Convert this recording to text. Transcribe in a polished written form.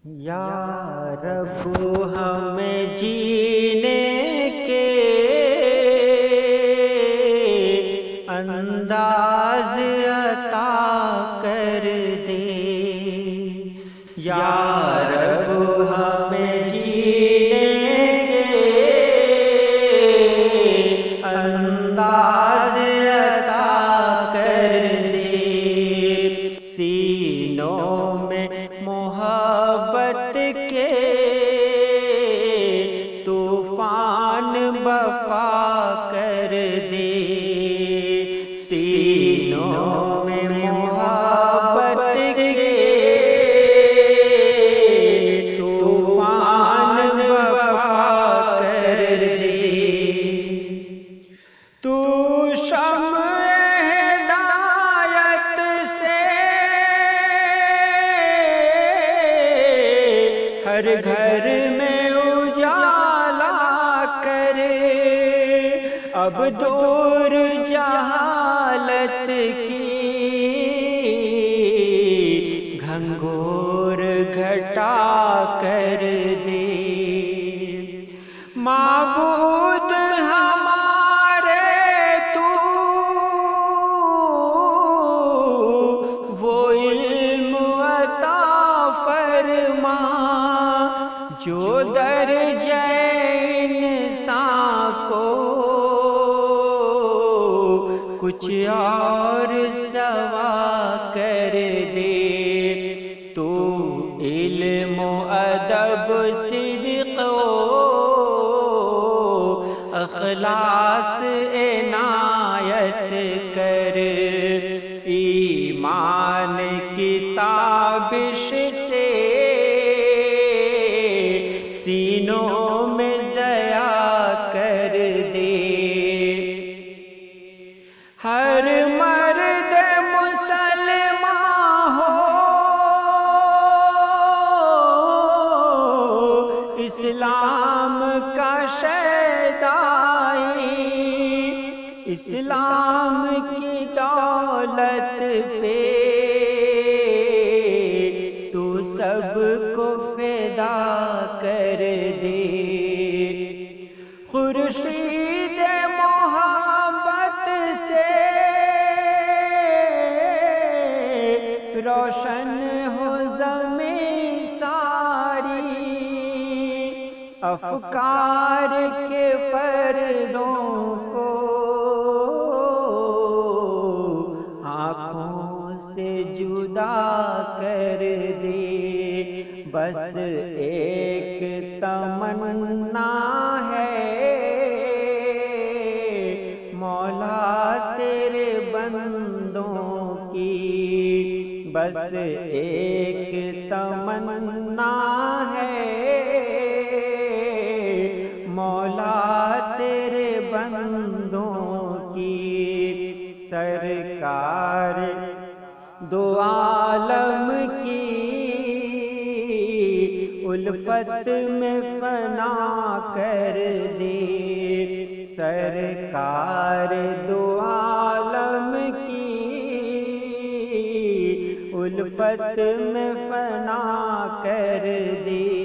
یا رب ہمیں جینے کے انداز عطا کر دے، یا رب ہمیں جینے کے انداز عطا کر دے، سینوں میں محبت کے طوفان بپا کر دے، سینوں میں محبت کے طوفان بپا کر دے۔ تو شمع ہدایت سے ہر گھر میں اجالا کر، اب دور جہالت کی گھنگور گھٹا کر دے، معبود ہمارے تو وہ علم عطا فرما جو درجہ انسان کو کچھ اور سوا کر دے، تو علم و ادب صدق و اخلاص عنایت کر، ایمان کی تابش سے سینوں میں ضیا کر دے، ہر مرد مسلمان ہو اسلام کا شیدائی، اسلام کی دولت پہ تو سب کو فدا کر دے، خورشید محبت سے روشن ہو زمین ساری، افکار کے پردوں کو آنکھوں سے جدا کر دے، بس ایک تمنا ہے مولا تیرے بندوں کی، بس ایک تمنا ہے مولا تیرے بندوں کی، سرکار دو عالم کی الفت میں فنا کر دے، سرکار دو عالم کی الفت میں فنا کر دے۔